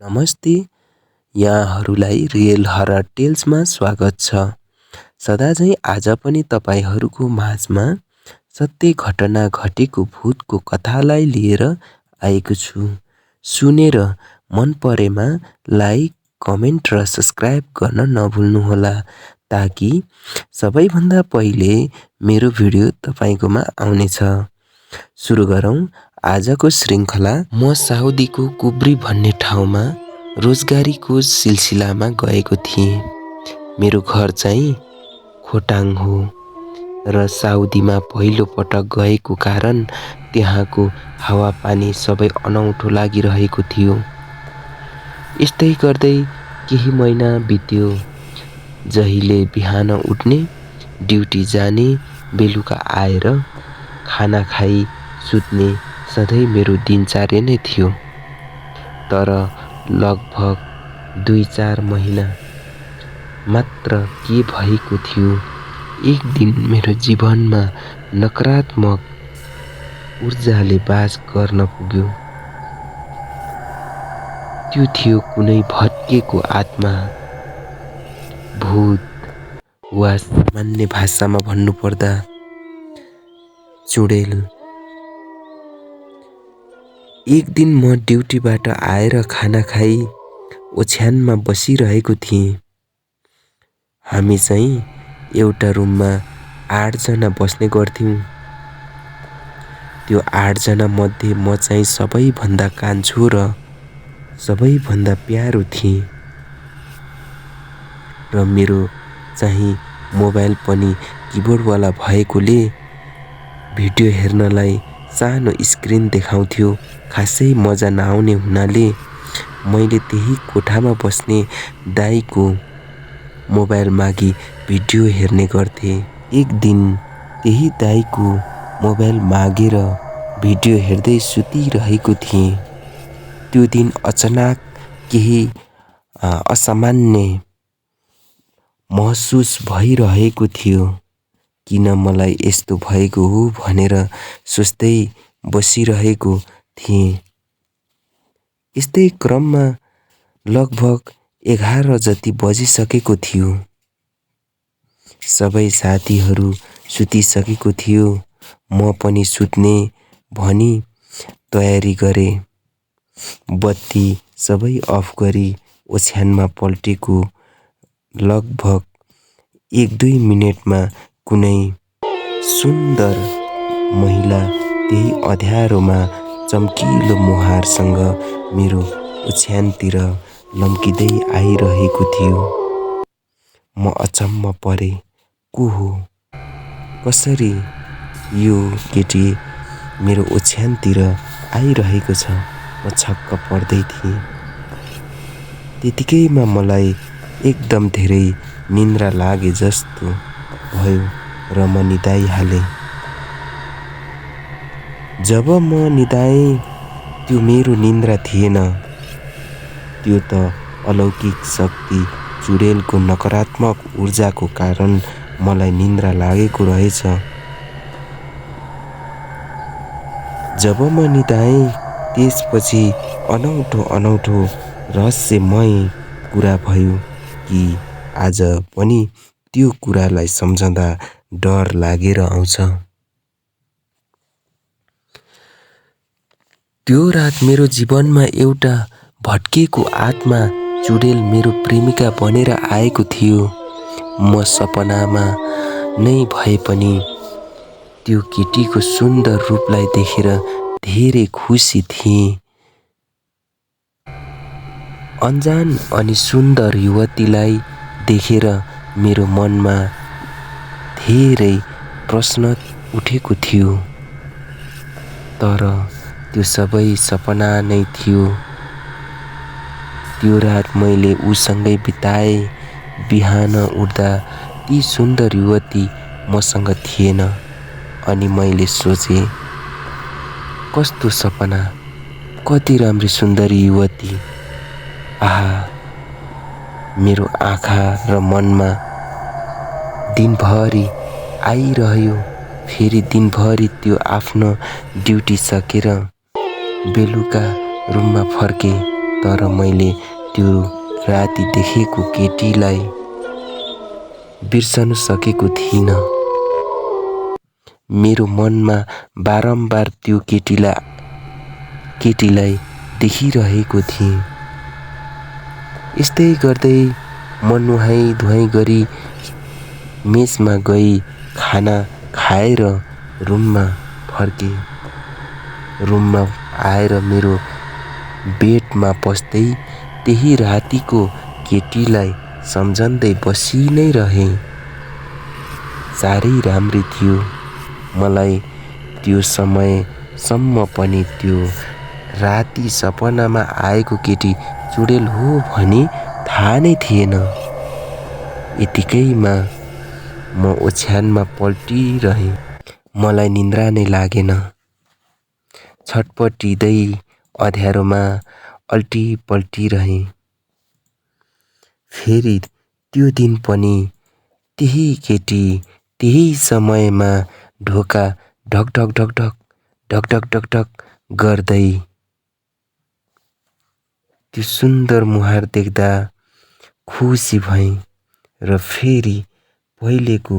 नमस्ते, यहाँहरूलाई real horror टेल्समा स्वागत छ। सदाझैँ आज पनि तपाईहरूको माझमा सत्य घटना घटेको भूतको कथालाई लिएर आएको छु। सुनेर मन परेमा लाइक, कमेन्ट र सब्स्क्राइब गर्न नभुल्नुहोला ताकि सबैभन्दा पहिले मेरो भिडियो तपाईकोमा आउनेछ। सुरु गरौँ आजको श्रृङ्खला। म साउदीको कुब्री भन्ने ठाउँमा रोजगारीको सिलसिलामा गएको थिएँ। मेरो घर चाहिँ खोटाङ हो र साउदीमा पहिलो पटक गएको कारण त्यहाँको हावापानी सबै अनौठो लागिरहेको थियो। यस्तै गर्दै केही महिना बित्यो। जहिले बिहान उठ्ने, ड्युटी जाने, बेलुका आएर खाना खाई सुत्ने सधैँ मेरो दिनचर्या नै थियो। तर लगभग 2-4 महिना मात्र के भएको थियो, एक दिन मेरो जीवनमा नकारात्मक ऊर्जाले बास गर्न पुग्यो। त्यो थियो कुनै भत्केको आत्मा, भूत वा सामान्य भाषामा भन्नुपर्दा चुडेल। एक दिन म ड्युटीबाट आएर खाना खाई ओछ्यानमा बसिरहेको थिएँ। हामी चाहिँ एउटा रुममा 8 जना बस्ने गर्थ्यौँ। त्यो 8 जना मध्ये म चाहिँ सबैभन्दा कान्छो र सबैभन्दा प्यारो थिएँ। र मेरो चाहिँ मोबाइल पनि किबोर्डवाला भएकोले भिडियो हेर्नलाई सानो स्क्रिन देखाउँथ्यो। खासै मजा नआउने हुनाले मैले त्यही कोठामा बस्ने दाइको मोबाइल मागी भिडियो हेर्ने गर्थेँ। एक दिन त्यही दाइको मोबाइल मागेर भिडियो हेर्दै सुतिरहेको थिएँ। त्यो दिन अचानक केही असामान्य महसुस भइरहेको थियो। किन मलाई यस्तो भएको हो भनेर सोच्दै बसिरहेको थिएँ। यस्तै क्रममा लगभग 11 जति बजिसकेको थियो। सबै साथीहरू सुतिसकेको थियो। म पनि सुत्ने भनी तयारी गरे। बत्ती सबै अफ गरी ओछ्यानमा पल्टेको। लगभग 1-2 मिनेटमा कुनै सुन्दर महिला त्यही अँध्यारोमा चम्किलो मुहारसँग मेरो ओछ्यानतिर लम्किँदै आइरहेको थियो। म अचम्म परे, को हो? कसरी यो केटी मेरो ओछ्यानतिर आइरहेको छ? म छक्क पर्दै थिएँ। त्यतिकैमा मलाई एकदम धेरै निन्द्रा लागे जस्तो भयो र म निदाइहालेँ। जब म निदाएँ त्यो मेरो निन्द्रा थिएन। त्यो त अलौकिक शक्ति चुडेलको नकारात्मक ऊर्जाको कारण मलाई निन्द्रा लागेको रहेछ। जब म निदाएँ त्यसपछि अनौठो रहस्यमय कुरा भयो कि आज पनि त्यो कुरालाई सम्झँदा डर लागेर आउँछ। त्यो रात मेरो जीवनमा एउटा भत्केको आत्मा चुडेल मेरो प्रेमिका बनेर आएको थियो। म सपनामा नै भए पनि त्यो केटीको सुन्दर रूपलाई देखेर धेरै खुसी थिएँ। अनजान अनि सुन्दर युवतीलाई देखेर मेरो मनमा धेरै प्रश्न उठेको थियो। तर त्यो सबै सपना नै थियो। त्यो रात मैले उसँगै बिताए। बिहान उठ्दा ती सुन्दर युवती मसँग थिएन अनि मैले सोचेँ, कस्तो सपना, कति राम्री सुन्दरी युवती। आहा, मेरो आँखा र मनमा दिनभरि आइरह्यो। फेरि दिनभरि त्यो आफ्नो ड्युटी सकेर बेलुका रुममा फर्के। तर मैले त्यो राति देखेको केटीलाई बिर्सन सकेको थिइनँ। मेरो मनमा बारम्बार त्यो केटीलाई देखिरहेको थिएँ। यस्तै गर्दै म नुहाई धुवाई गरी मेसमा गई खाना खाएर रुममा फर्केँ। रुममा आएर मेरो बेडमा पस्दै त्यही रातिको केटीलाई सम्झँदै बसी नै रहेँ। साह्रै राम्री थियो। मलाई त्यो समयसम्म पनि त्यो राति सपनामा आएको केटी चुडेल हो भनी थाहा नै थिएन। यतिकैमा म ओछ्यानमा पल्टिरहेँ। मलाई निन्द्रा नै लागेन। छटपटिँदै अँध्यारोमा अल्टिपल्टिरहेँ। फेरि त्यो दिन पनि त्यही केटी त्यही समयमा ढोका ढकढक ढकढक ढकढक ढकढक गर्दै त्यो सुन्दर मुहार देख्दा खुसी भएँ र फेरि पहिलेको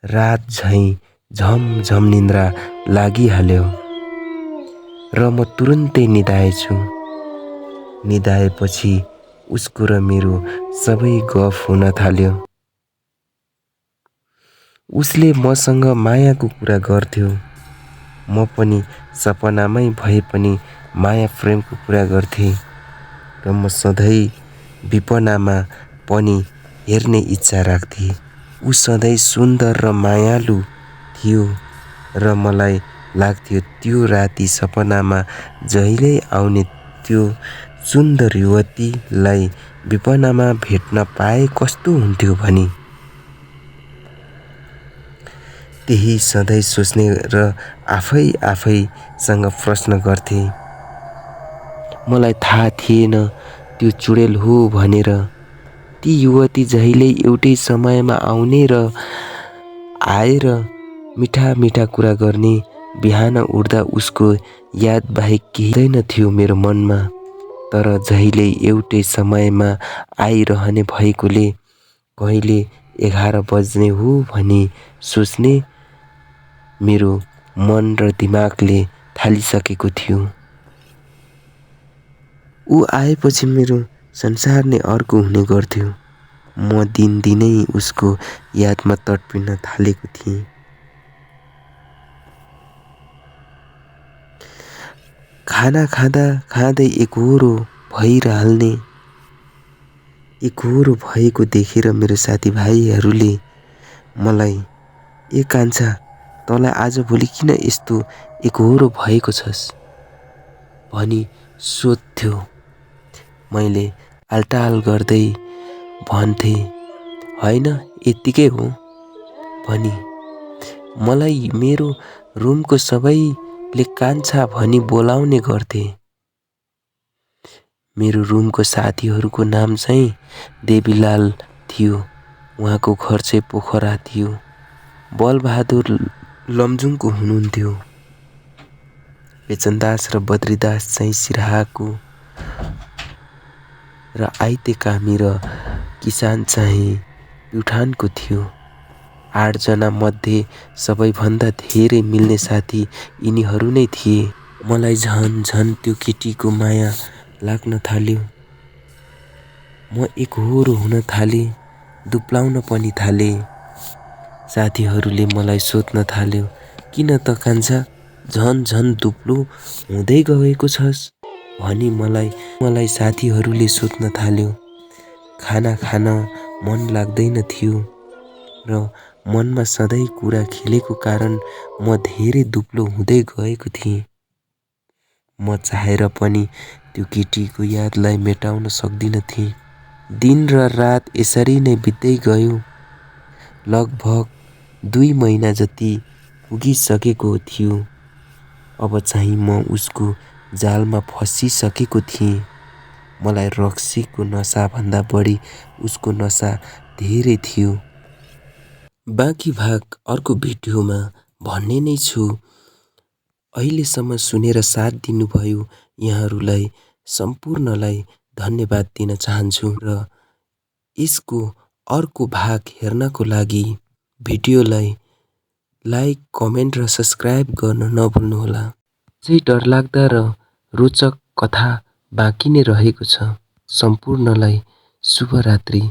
रात झैँ झमझम निन्द्रा लागिहाल्यो र म तुरुन्तै निदाएछु। निदाएपछि उसको र मेरो सबै गफ हुन थाल्यो। उसले मसँग मायाको कुरा गर्थ्यो। म पनि सपनामै भए पनि माया प्रेमको कुरा गर्थेँ र म सधैँ विपनामा पनि हेर्ने इच्छा राख्थेँ। ऊ सधैँ सुन्दर र मायालु थियो र मलाई लाग्थ्यो त्यो राति सपनामा जहिल्यै आउने त्यो सुन्दर युवतीलाई विपनामा भेट्न पाए कस्तो हुन्थ्यो भनी। त्यही सधैँ सोच्ने र आफैसँग प्रश्न गर्थे। मलाई थाहा थिएन त्यो चुडेल हो भनेर। ती युवती जहिल्यै एउटै समयमा आउने र आएर मिठा मिठा कुरा गर्ने। बिहान उठ्दा उसको याद बाहेक केही हुँदैन थियो मेरो मनमा। तर जहिल्यै एउटै समयमा आइरहने भएकोले कहिले 11 बज्ने हो भनी सोच्ने मेरो मन र दिमागले थालिसकेको थियो। ऊ आएपछि मेरो संसार नै अर्को हुने गर्थ्यो। म दिनदिनै उसको यादमा तडपिन थालेको थिएँ। खाना खाँदा खाँदै एकहोरो भएको देखेर मेरो साथीभाइहरूले मलाई ए कान्छा तँलाई आजभोलि किन यस्तो एकहोरो भएको छस् भनी सोध्थ्यो। मैले आलटाल गर्दै भन्थे हैन यत्तिकै हो भनी। मलाई मेरो रुमको सबैले कान्छा भनी बोलाउने गर्थे। मेरो रुमको साथीहरूको नाम चाहिँ देवीलाल थियो। उहाँको घर चाहिँ पोखरा थियो। बलबहादुर लमजुङको हुनुहुन्थ्यो। बेचनदास र बद्रीदास चाहिँ सिराहाको र आइते कामी र किसान चाहिँ प्युठानको थियो। 8 जना मध्ये सबैभन्दा धेरै मिल्ने साथी यिनीहरू नै थिए। मलाई झन त्यो केटीको माया लाग्न थाल्यो। म एकहोरो हुन थालेँ, दुब्लाउन पनि थालेँ। साथीहरूले मलाई सोध्न थाल्यो किन त कान्छा झन दुब्लो हुँदै गएको छस् भनी मलाई साथीहरूले सोध्न थाल्यो। खाना खान मन लाग्दैन थियो र मनमा सधैँ कुरा खेलेको कारण म धेरै दुब्लो हुँदै गएको थिएँ। म चाहेर पनि त्यो केटीको यादलाई मेटाउन सक्दिन थिएँ। दिन र रात यसरी नै बित्दै गयो। लगभग 2 महिना जति पुगिसकेको थियो। अब चाहिँ म उसको जालमा फसिसकेको थिएँ। मलाई रक्सीको नसाभन्दा बढी उसको नसा धेरै थियो। बाँकी भाग अर्को भिडियोमा भन्ने नै छु। अहिलेसम्म सुनेर साथ दिनुभयो यहाँहरूलाई सम्पूर्णलाई धन्यवाद दिन चाहन्छु र यसको अर्को भाग हेर्नको लागि भिडियोलाई लाइक, कमेन्ट र सब्स्क्राइब गर्न नभुल्नुहोला। अझै डरलाग्दा र रोचक कथा बाँकी नै रहेको छ। सम्पूर्णलाई शुभरात्रि।